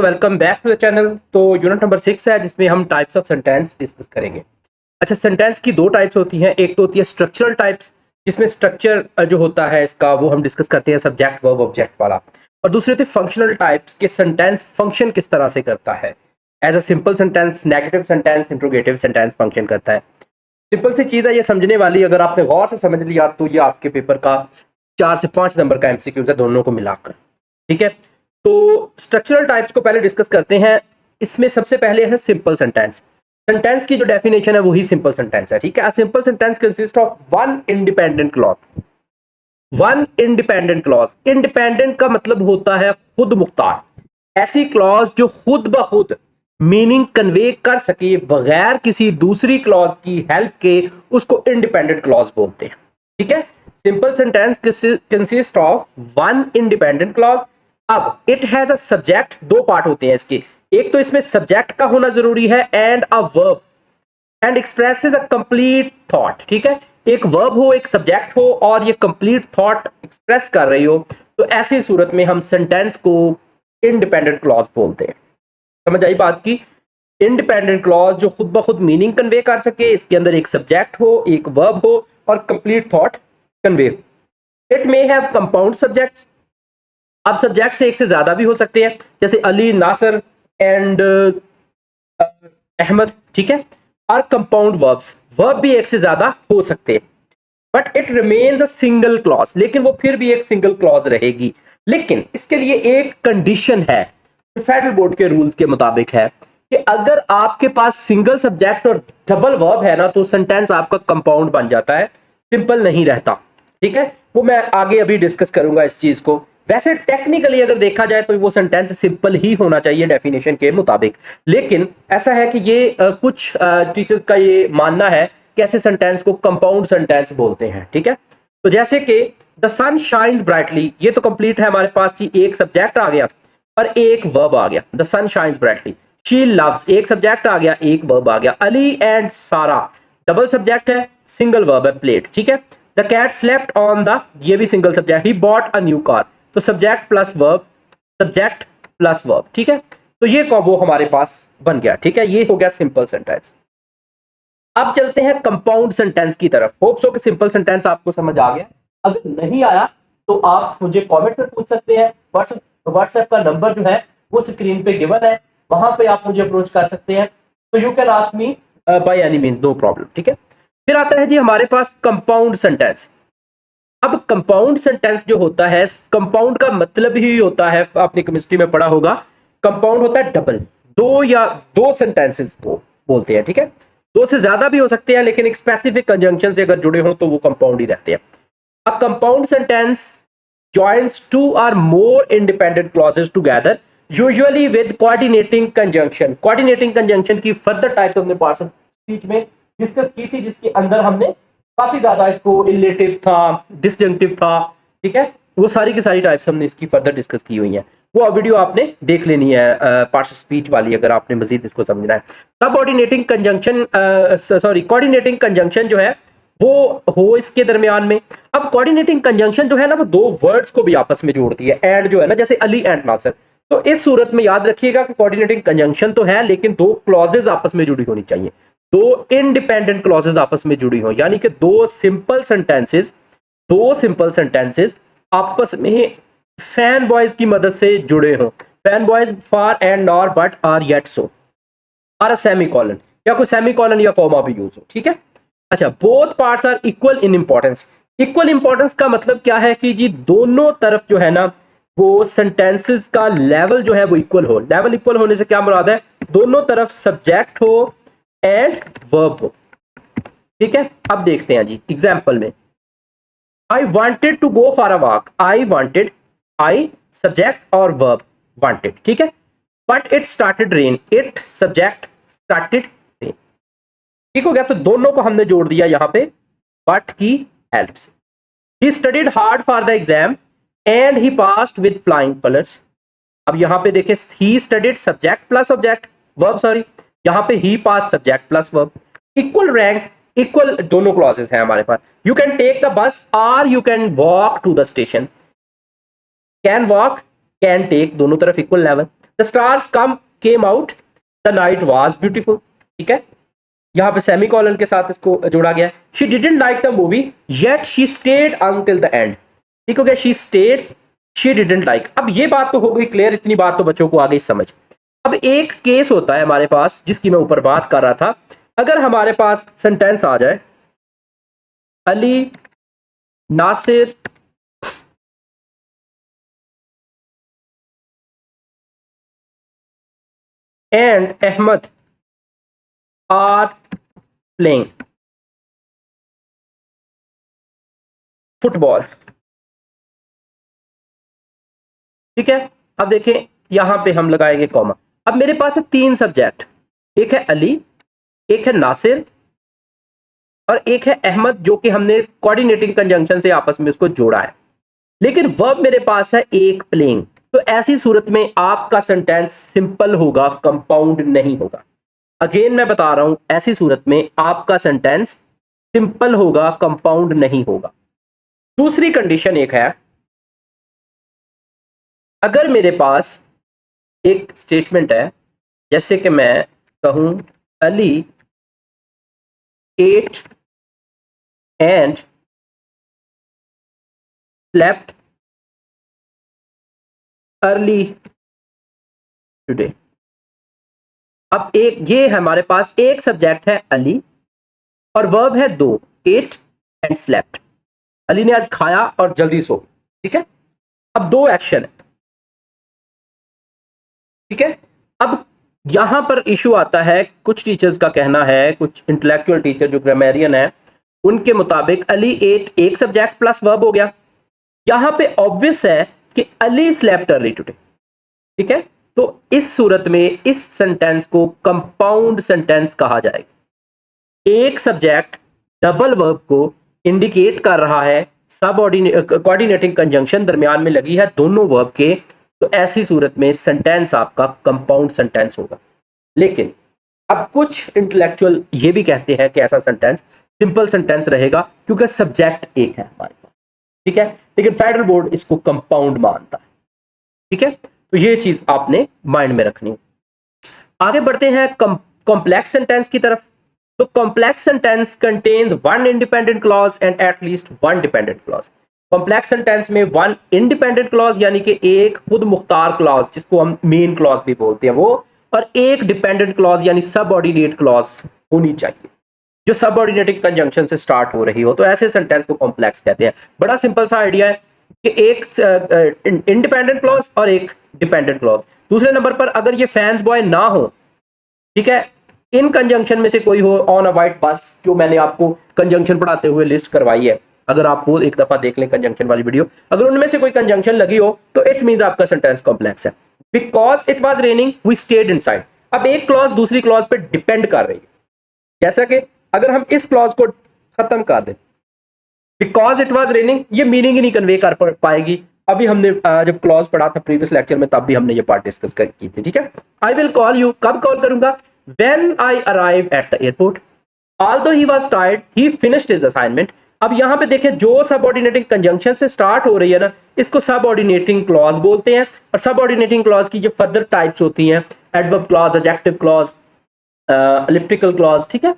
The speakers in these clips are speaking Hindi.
Welcome back to the channel. तो यूनिट नंबर 6 है जिसमें हम टाइप्स ऑफ सेंटेंस डिस्कस करेंगे। अच्छा, सेंटेंस की दो टाइप्स होती हैं। एक तो होती है स्ट्रक्चरल टाइप्स, जिसमें स्ट्रक्चर जो होता है इसका वो हम डिस्कस करते हैं, सब्जेक्ट वर्ब ऑब्जेक्ट वाला। और दूसरी होती है फंक्शनल टाइप्स के सेंटेंस फंक्शन किस तरह से करता है। As a simple sentence, negative sentence, interrogative sentence function करता है। सिंपल सी चीज़ है ये समझने वाली, अगर आपने गौर से समझ लिया तो ये आपके पेपर का 4 से 5 नंबर का एमसीक्यूज है, दोनों को मिलाकर। ठीक है, तो स्ट्रक्चरल टाइप्स को पहले डिस्कस करते हैं। इसमें सबसे पहले है सिंपल सेंटेंस। सेंटेंस की जो डेफिनेशन है वही सिंपल सेंटेंस है। ठीक है, simple sentence consist of one independent clause. One independent clause, independent का मतलब होता है खुद मुख्तार। ऐसी क्लॉज जो खुद ब खुद मीनिंग कन्वे कर सके बगैर किसी दूसरी क्लॉज की हेल्प के, उसको इंडिपेंडेंट क्लॉज बोलते हैं। ठीक है, simple sentence consist of one independent clause. अब इट हैज अ सब्जेक्ट, दो पार्ट होते हैं इसके। एक तो इसमें सब्जेक्ट का होना जरूरी है and a verb and expresses a complete thought. ठीक है, एक वर्ब हो, एक सब्जेक्ट हो और ये कंप्लीट थॉट एक्सप्रेस कर रही हो, तो ऐसी सूरत में हम सेंटेंस को इंडिपेंडेंट क्लॉज बोलते हैं। समझ आई बात की? इंडिपेंडेंट क्लॉज जो खुद ब खुद मीनिंग कन्वे कर सके, इसके अंदर एक सब्जेक्ट हो, एक वर्ब हो और कंप्लीट थॉट कन्वे हो। It may have compound subjects. अब सब्जेक्ट से एक से ज्यादा भी हो सकते हैं, जैसे अली, नासर एंड अहमद। ठीक है, और कंपाउंड वर्ब्स, वर्ब भी एक से ज्यादा हो सकते हैं। But it remains a single clause, लेकिन वो फिर भी एक सिंगल क्लॉज रहेगी। लेकिन इसके लिए एक कंडीशन है, फेडरल बोर्ड के रूल्स के मुताबिक है कि अगर आपके पास सिंगल सब्जेक्ट और डबल वर्ब है ना, तो सेंटेंस आपका कंपाउंड बन जाता है, सिंपल नहीं रहता। ठीक है, वो मैं आगे अभी डिस्कस करूंगा इस चीज को। वैसे टेक्निकली अगर देखा जाए तो वो सेंटेंस सिंपल ही होना चाहिए डेफिनेशन के मुताबिक, लेकिन ऐसा है कि ये कुछ टीचर्स का ये मानना है कि ऐसे सेंटेंस को कंपाउंड सेंटेंस बोलते हैं। ठीक है, तो जैसे कि द सन शाइन्स ब्राइटली, ये तो कंप्लीट है हमारे पास कि एक सब्जेक्ट आ गया और एक वर्ब आ गया। The sun shines brightly. She loves, एक सब्जेक्ट आ गया, एक वर्ब आ गया। Ali and Sara, double subject है, सिंगल वर्ब है, प्लेट। ठीक है, the cat slept on the, ये भी single subject. He bought a new car, तो subject plus verb, subject plus verb. ठीक है, तो ये कॉम्बो हमारे पास बन गया। ठीक है, ये हो गया सिंपल सेंटेंस। अब चलते हैं कंपाउंड सेंटेंस की तरफ। होप सो कि सिंपल सेंटेंस आपको समझ आ गया। अगर नहीं आया तो आप मुझे कमेंट में पूछ सकते हैं। व्हाट्सएप का नंबर जो है वो स्क्रीन पे गिवन है, वहां पे आप मुझे अप्रोच कर सकते हैं। तो you can ask me by any mean, no problem. ठीक है, फिर आता है जी हमारे पास कंपाउंड सेंटेंस। अब कंपाउंड सेंटेंस जो होता है, कंपाउंड का मतलब ही होता है, आपने केमिस्ट्री में पढ़ा होगा, कंपाउंड होता है डबल, दो या दो सेंटेंसेस को बोलते हैं। ठीक है, दो से ज्यादा भी हो सकते हैं, लेकिन एक स्पेसिफिक कंजंक्शन से अगर जुड़े हो तो वो कंपाउंड ही रहते हैं। अब compound sentence joins two or more independent clauses together, usually with coordinating conjunction। coordinating conjunction की फर्दर टाइप्स हमने पार्ट स्पीच में डिस्कस की थी, जिसके अंदर हमने काफी ज्यादा इसको इलेटिव था, डिसजंक्टिव था। ठीक है, वो सारी की सारी टाइप्स हमने इसकी फर्दर डिस्कस की हुई हैं। वो वीडियो आपने देख लेनी है, पार्ट स्पीच वाली, अगर आपने मजीद इसको समझना है। Subordinating conjunction, sorry, coordinating conjunction जो है वो हो इसके दरमियान में। अब कोऑर्डिनेटिंग कंजंक्शन जो है ना, वो दो वर्ड्स को भी आपस में जोड़ती है। एंड जो है ना, जैसे अली एंड नासर, तो इस सूरत में याद रखिएगा कि कोऑर्डिनेटिंग कंजंक्शन तो है, लेकिन दो क्लॉजेज आपस में जुड़ी होनी चाहिए, दो इंडिपेंडेंट क्लॉजेज आपस में जुड़ी हो, यानी कि दो सिंपल सेंटेंसेस आपस में फैन बॉयज की मदद से जुड़े हों। FANBOYS for and nor but or yet so, और सेमीकोलन, या कोई सेमीकोलन या कॉमा भी यूज हो। ठीक है, अच्छा, both parts are equal in importance. Equal importance का मतलब क्या है कि जी दोनों तरफ जो है ना, वो सेंटेंसेस का लेवल जो है वो इक्वल हो। लेवल इक्वल होने से क्या मुराद है, दोनों तरफ सब्जेक्ट हो एंड वर्ब हो। ठीक है, अब देखते हैं जी एग्जांपल में। I wanted to go for a walk. I wanted, I subject और वर्ब, वांटेड। ठीक है, but it started rain. It subject, started rain. ठीक हो गया, तो दोनों को हमने जोड़ दिया यहां पे बट की हेल्प से। He studied hard for the exam and he passed with flying colours. अब यहां पे देखें, he studied subject plus object, verb sorry, यहां पे he pass subject plus verb. Equal rank, equal दोनों क्लॉजेस हैं हमारे पास। You can take the bus और you can walk to the station. Can walk, can take, दोनों तरफ equal level. The stars come came out, the night was beautiful. ठीक है, यहां पे सेमीकोलन के साथ इसको जोड़ा गया है। She didn't like the movie yet she stayed until the end. ठीक हो गया, she stayed, she didn't like. अब ये बात तो हो गई क्लियर, इतनी बात तो बच्चों को आ गई समझ। अब एक केस होता है हमारे पास जिसकी मैं ऊपर बात कर रहा था। अगर हमारे पास सेंटेंस आ जाए Ali, Nasir and Ahmed are playing football. ठीक है, अब देखें यहां पे हम लगाएंगे कॉमा। अब मेरे पास है तीन सब्जेक्ट, एक है अली, एक है नासिर और एक है अहमद, जो कि हमने कोऑर्डिनेटिंग कंजंक्शन से आपस में उसको जोड़ा है। लेकिन वर्ब मेरे पास है एक प्लेइंग। तो ऐसी सूरत में आपका सेंटेंस सिंपल होगा, कंपाउंड नहीं होगा। अगेन मैं बता रहा हूं, ऐसी सूरत में आपका सेंटेंस सिंपल होगा, कंपाउंड नहीं होगा। दूसरी कंडीशन एक है, अगर मेरे पास एक स्टेटमेंट है, जैसे कि मैं कहूं Ali ate and slept early today. अब एक ये हमारे पास एक सब्जेक्ट है अली और वर्ब है दो, एट एंड स्लेप्ट। अली ने आज खाया और जल्दी सो। ठीक है, अब दो एक्शन है। ठीक है, अब यहां पर इशू आता है, कुछ टीचर्स का कहना है, कुछ इंटेलेक्चुअल टीचर जो ग्रामेरियन है उनके मुताबिक अली एट एक सब्जेक्ट प्लस वर्ब हो गया। यहां पे ऑब्वियस है कि अली स्लेप्ट अर्ली टुडे। ठीक है, तो इस सूरत में इस सेंटेंस को कंपाउंड सेंटेंस कहा जाएगा। एक सब्जेक्ट डबल वर्ब को इंडिकेट कर रहा है, कोऑर्डिनेटिंग कंजंक्शन दरमियान में लगी है दोनों वर्ब के, तो ऐसी सूरत में सेंटेंस आपका कंपाउंड सेंटेंस होगा। लेकिन अब कुछ इंटेलेक्चुअल ये भी कहते हैं कि ऐसा सेंटेंस सिंपल सेंटेंस रहेगा क्योंकि सब्जेक्ट एक है हमारे पास। ठीक है, लेकिन फेडरल बोर्ड इसको कंपाउंड मानता है। ठीक है, तो ये चीज आपने माइंड में रखनी है। आगे बढ़ते हैं कॉम्प्लेक्स सेंटेंस की तरफ। तो complex sentence contains one independent clause and at least one dependent clause. Complex sentence में वन इंडिपेंडेंट क्लॉज यानी कि एक खुद मुख्तार क्लॉज जिसको हम मेन क्लॉज भी बोलते हैं वो, और एक डिपेंडेंट क्लॉज यानी सबऑर्डिनेट क्लॉज होनी चाहिए जो सबऑर्डिनेटिंग कंजंक्शन से स्टार्ट हो रही हो। तो ऐसे सेंटेंस को कॉम्प्लेक्स कहते हैं। बड़ा सिंपल सा आइडिया है कि एक इंडिपेंडेंट क्लॉज और एक डिपेंडेंट क्लॉज। दूसरे नंबर पर अगर ये फैंस बॉय ना हो, ठीक है, इन कंजंक्शन में से कोई हो, ऑन अ वाइट बस जो मैंने आपको कंजंक्शन पढ़ाते हुए लिस्ट करवाई है, अगर आप वो एक दफा देख लें कंजंक्शन वाली वीडियो, अगर उनमें से कोई कंजंक्शन लगी हो तो इट मींस आपका सेंटेंस कॉम्प्लेक्स है। Because it was raining we stayed inside. अब एक क्लॉज दूसरी क्लॉज पे डिपेंड कर रही है। जैसा कि अगर हम इस क्लॉज को खत्म कर दें, बिकॉज इट वाज रेनिंग, ये मीनिंग ही नहीं कन्वे कर पाएगी। अभी हमने जब क्लॉज पढ़ा था प्रीवियस लेक्चर में तब भी हमने ये पार्ट डिस्कस की थी। ठीक है, आई विल कॉल यू, कब कॉल करूंगा? When I arrive at the airport. Although he was tired he finished his assignment. अब यहां पे देखें, जो सबऑर्डिनेटिंग कंजंक्शन से स्टार्ट हो रही है ना, इसको सबऑर्डिनेटिंग क्लॉज बोलते हैं। और सबऑर्डिनेटिंग क्लॉज की जो फर्दर टाइप्स होती हैं, adverb clause, adjective clause, elliptical clause. ठीक है,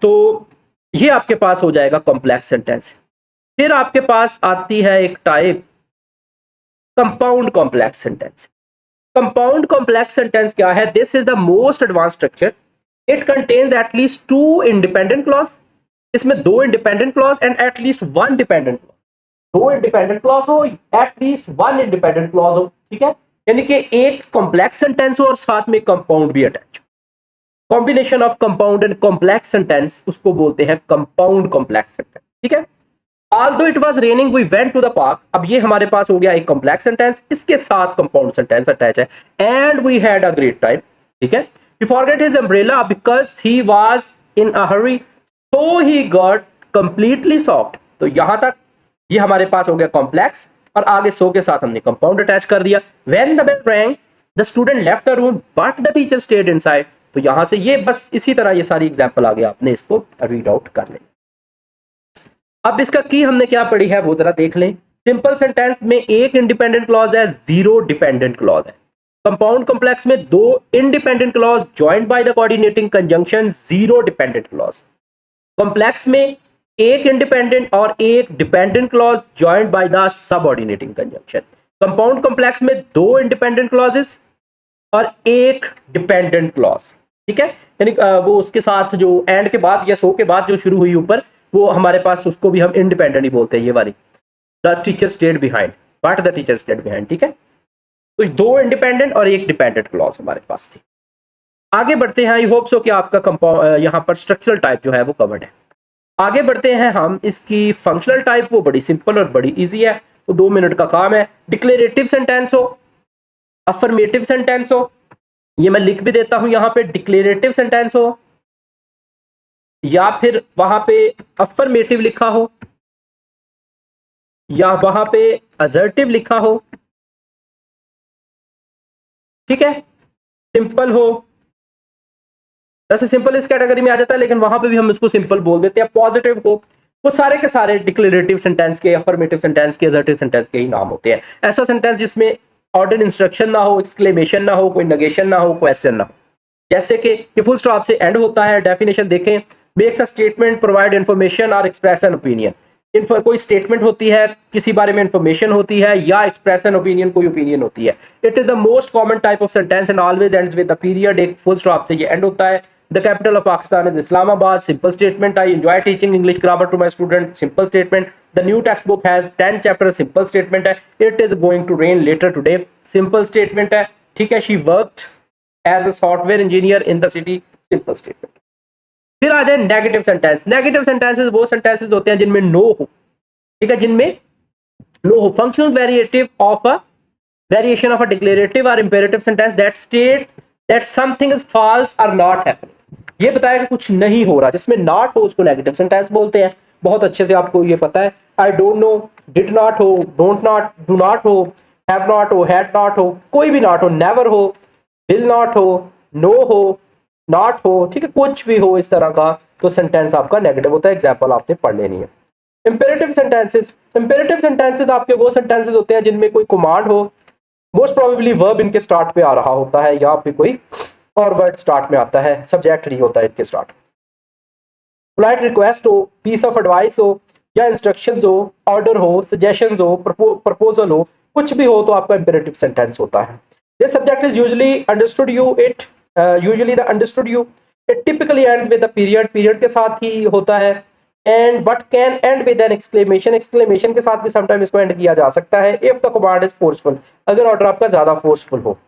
तो ये आपके पास हो जाएगा कॉम्प्लेक्स सेंटेंस। फिर आपके पास आती है एक type compound complex sentence. Compound complex sentence क्या है? This is the most advance structure. It contains at least two independent clause. इसमें दो independent clause and at least one dependent clause. दो इंडिपेंडेंट क्लॉज हो, at least one independent clause हो। ठीक है, यानी कि एक कॉम्प्लेक्स सेंटेंस हो और साथ में कंपाउंड भी अटैच हो। Combination of compound and complex sentence उसको बोलते हैं कंपाउंड कॉम्प्लेक्स सेंटेंस। ठीक है, although it was raining we went to the park। अब ये हमारे पास हो गया एक कॉम्प्लेक्स सेंटेंस, इसके साथ कंपाउंड सेंटेंस अटैच है। and we had a great time। ठीक है, he forgot his umbrella because he was in a hurry so he got completely soaked। तो यहां तक ये हमारे पास हो गया कॉम्प्लेक्स, और आगे सो के साथ हमने कंपाउंड अटैच कर दिया। when the bell rang the student left the room but the teacher stayed inside। तो यहां से ये बस इसी तरह ये सारी एग्जांपल आ गया, आपने इसको रीड आउट कर लें। अब इसका की हमने क्या पढ़ी है वो जरा देख लें। सिंपल सेंटेंस में एक इंडिपेंडेंट क्लॉज है, जीरो डिपेंडेंट क्लॉज है। कंपाउंड कॉम्प्लेक्स में दो independent clause joint by the coordinating conjunction, zero dependent clause. Complex में एक इंडिपेंडेंट और एक dependent clause joint by the subordinating conjunction. Compound complex में दो इंडिपेंडेंट क्लॉजेस और एक डिपेंडेंट क्लॉज, ठीक है। यानी वो उसके साथ जो एंड के बाद या सो के बाद जो शुरू हुई ऊपर, वो हमारे पास उसको भी हम इंडिपेंडेंट ही बोलते हैं, ये वाली the teacher stayed behind, what the teacher stayed behind, ठीक है। तो दो इंडिपेंडेंट और एक डिपेंडेंट क्लॉज हमारे पास थी। आगे बढ़ते हैं। आई होप सो कि आपका कंपाउंड यहाँ पर स्ट्रक्चरल टाइप जो है वो कवर्ड है। आगे बढ़ते हैं हम। इसकी फंक्शनल टाइप वो बड़ी सिंपल और बड़ी इजी है, तो 2 मिनट का काम है। डिक्लेरेटिव सेंटेंस हो, अफर्मेटिव सेंटेंस हो, ये मैं लिख भी देता हूं यहां पे, डिक्लेरेटिव सेंटेंस हो या फिर वहां पे अफर्मेटिव लिखा हो या वहां पे असर्टिव लिखा हो, ठीक है। सिंपल हो, वैसे सिंपल इस कैटेगरी में आ जाता है लेकिन वहां पे भी हम इसको सिंपल बोल देते हैं। पॉजिटिव हो, वो सारे के सारे डिक्लेरेटिव सेंटेंस के, अफर्मेटिव सेंटेंस के, असर्टिव सेंटेंस के ही नाम होते हैं। ऐसा सेंटेंस जिसमें ऑर्डर इंस्ट्रक्शन ना हो, एक्सक्लेमेशन ना हो, कोई नेगेशन ना हो, क्वेश्चन ना हो, जैसे कि ये फुल स्टॉप से एंड होता है। डेफिनेशन देखें, makes a statement, provide information और एक्सप्रेस एन ओपिनियन। कोई स्टेटमेंट होती है, किसी बारे में इंफॉर्मेशन होती है, या एक्सप्रेस एन ओपिनियन, कोई ओपिनियन होती है। It is the most common type of sentence and always ends with the period. एक फुल स्टॉप से ये एंड होता है। The capital of Pakistan is Islamabad. Simple statement. I enjoy teaching English grammar to my students. Simple statement. The new textbook has 10 chapters. Simple statement है. It is going to rain later today. Simple statement है, ठीक है। She worked as a software engineer in the city. Simple statement. फिर आ जाए नेगेटिव सेंटेंस। नेगेटिव सेंटेंसेस वो सेंटेंसेस होते हैं जिनमें नो हो, ठीक है, जिनमें नो हो। Functional variative of a variation of a declarative और imperative sentence that state that something is false और नॉट हैपनिंग। ये बताया कि कुछ नहीं हो रहा, जिसमें नॉट हो उसको नेगेटिव सेंटेंस बोलते हैं। बहुत अच्छे से आपको ये पता है। I don't know, did not हो, डोंट नॉट, डू नॉट हो, हैव नॉट हो, हैड नॉट हो, कोई भी नॉट हो, नेवर हो, विल नॉट हो, नो हो, नॉट हो, ठीक है, कुछ भी हो इस तरह का, तो सेंटेंस आपका नेगेटिव होता है। एग्जाम्पल आपने पढ़ लेनी है। Imperative sentences. इंपेरेटिव सेंटेंसेस आपके वो सेंटेंसेस होते हैं जिनमें कोई कमांड हो, मोस्ट प्रोबेबली वर्ब इनके स्टार्ट पे आ रहा होता है या फिर कोई और वर्ड स्टार्ट में आता है, सब्जेक्ट नहीं होता है इनके स्टार्ट। पोलाइट रिक्वेस्ट हो, पीस ऑफ एडवाइस हो, या इंस्ट्रक्शंस हो, ऑर्डर हो, सजेशंस हो, प्रपोजल हो, कुछ भी हो तो आपका इंपेरेटिव सेंटेंस होता है। This subject is usually understood you, it usually the understood you, it typically ends with the period, period के साथ ही होता है। And but can and with an exclamation, exclamation के साथ भी समटाइम इसको एंड किया जा सकता है। If the command is forceful, अगर ऑर्डर आपका ज्यादा फोर्सफुल हो,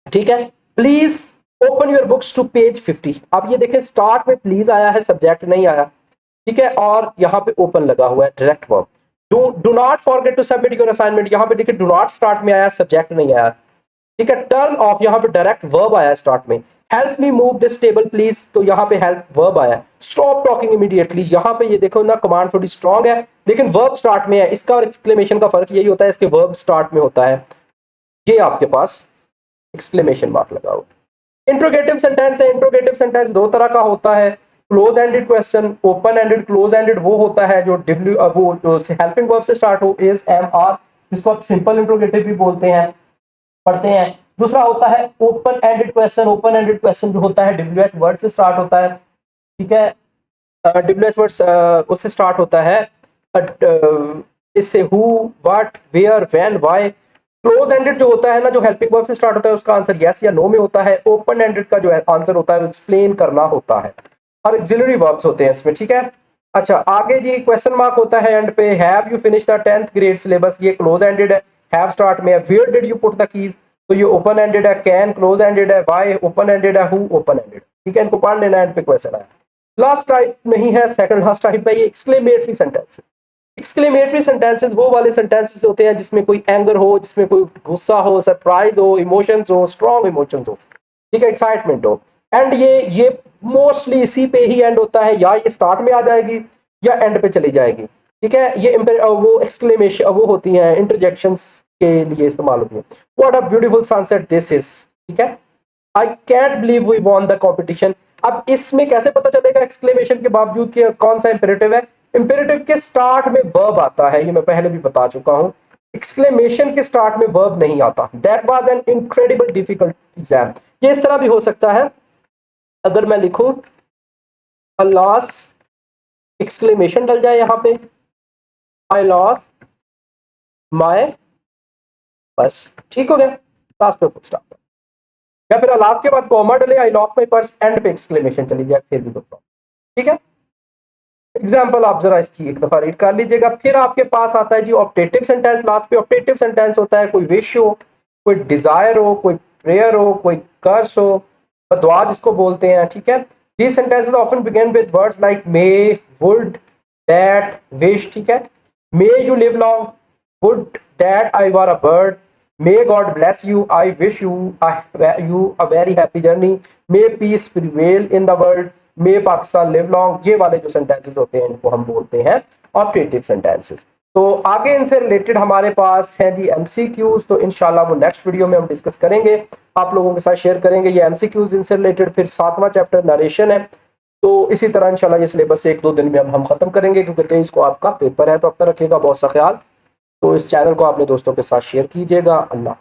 ठीक है। Please open your books to page 50। अब ये देखें, स्टार्ट में प्लीज आया है, सब्जेक्ट नहीं आया, ठीक है, और यहाँ पे ओपन लगा हुआ है, direct verb. Do not forget to submit your assignment, यहाँ पे देखिए डू नॉट स्टार्ट में आया, सब्जेक्ट नहीं आया, ठीक है। टर्न ऑफ, यहाँ पे डायरेक्ट वर्ब आया स्टार्ट में। Help me move this table please, तो यहाँ पे हेल्प वर्ब आया। स्टॉप टॉकिंग इमीडिएटली, यहाँ पे ये देखो ना, कमांड थोड़ी स्ट्रॉन्ग है लेकिन वर्ब स्टार्ट में है। इसका और एक्सक्लेमेशन का फर्क यही होता है, इसके वर्ब स्टार्ट में होता है, ये आपके पास एक्सक्लेमेशन मार्क लगा हुआ। इंट्रोगेटिव सेंटेंस है। इंट्रोगेटिव सेंटेंस दो तरह का होता है, close ended question, open ended. Close ended वो होता है जो वो जो हेल्पिंग वर्ब से स्टार्ट हो, इज, एम, आर, जिसको आप सिंपल इंट्रोगेटिव भी बोलते हैं, पढ़ते हैं। दूसरा होता है open ended question. Open ended question जो होता है डब्ल्यूएच वर्ड से स्टार्ट होता है, ठीक है, डब्ल्यूएच वर्ड उससे स्टार्ट होता है, इससे who, what, where, when, why. Close ended जो होता है ना, जो हेल्पिंग वर्ब से स्टार्ट होता है, उसका आंसर यस या नो में होता है। ओपन एंडेड का जो आंसर होता है वो एक्सप्लेन करना होता है, और ऑक्सिलरी वर्ब्स होते हैं इसमें, ठीक है। अच्छा, आगे जी क्वेश्चन मार्क होता है एंड पे। Have you finish the 10th grade syllabus, ये क्लोज एंडेड है। हैव स्टार्ट में है। Where did you put the keys, तो ये ओपन एंडेड है। कैन क्लोज एंडेड है। व्हाई ओपन एंडेड है। हु ओपन एंडेड, ठीक है, इनको पढ़ लेना। एंड पे क्वेश्चन आया। लास्ट टाइप नहीं है, सेकंड लास्ट टाइप है ये एक्सक्लेमेटरी सेंटेंस। एक्सक्लेमेटरी सेंटेंसेस वो वाले सेंटेंसेस होते हैं जिसमें कोई एंगर हो, जिसमें कोई गुस्सा हो, सरप्राइज हो, इमोशंस हो, स्ट्रॉन्ग इमोशंस हो, ठीक है, एक्साइटमेंट हो। एंड ये मोस्टली इसी पे ही एंड होता है, या ये स्टार्ट में आ जाएगी या एंड पे चली जाएगी, ठीक है। ये वो एक्सक्लेमेशन वो होती हैं, इंटरजेक्शंस के लिए इस्तेमाल होती है। What a beautiful sunset this is, ठीक है। I can't believe we won the competition. अब इसमें कैसे पता चलेगा एक्सक्लेमेशन के बावजूद कि कौन सा इंपेरेटिव है? इंपेरेटिव के स्टार्ट में वर्ब आता है, ये मैं पहले भी बता चुका हूं। एक्सक्लेमेशन के स्टार्ट में वर्ब नहीं आता। That was an incredible difficult exam. ये इस तरह भी हो सकता है, अगर मैं लिखूं लॉस एक्सक्लेमेशन डल जाए यहां पे, आई लॉस माय पर्स, ठीक हो गया, लास्ट पे फुल स्टॉप, या फिर लास्ट के बाद कॉमा डले, I lost my purse, and पे एक्सक्लेमेशन चली जाए, फिर भी ठीक है। एग्जाम्पल आप जरा इसकी एक दफा रीड कर लीजिएगा। फिर आपके पास आता है जी ऑप्टेटिव सेंटेंस। लास्ट पे ऑप्टेटिव सेंटेंस होता है कोई विश हो, कोई डिजायर हो, कोई प्रेयर हो, कोई कर्स हो, दुआ जिसको बोलते हैं, ठीक है। These sentences often begin with words like may, would, that, wish, ठीक है। May you live long, would that I were a bird, may God bless you, I wish you a very happy journey, may peace prevail in the world, may Pakistan live long। ये वाले जो sentences होते हैं इनको हम बोलते हैं optative sentences। तो आगे इनसे रिलेटेड हमारे पास है जी MCQs, तो इंशाल्लाह वो नेक्स्ट वीडियो में हम डिस्कस करेंगे, आप लोगों के साथ शेयर करेंगे ये MCQs इनसे रिलेटेड। फिर 7वां चैप्टर नरेशन है, तो इसी तरह इंशाल्लाह ये सिलेबस से 1-2 दिन में हम खत्म करेंगे, क्योंकि 23 को आपका पेपर है। तो अब तक रखिएगा बहुत सा ख्याल, तो इस चैनल को अपने दोस्तों के साथ शेयर कीजिएगा। अल्लाह।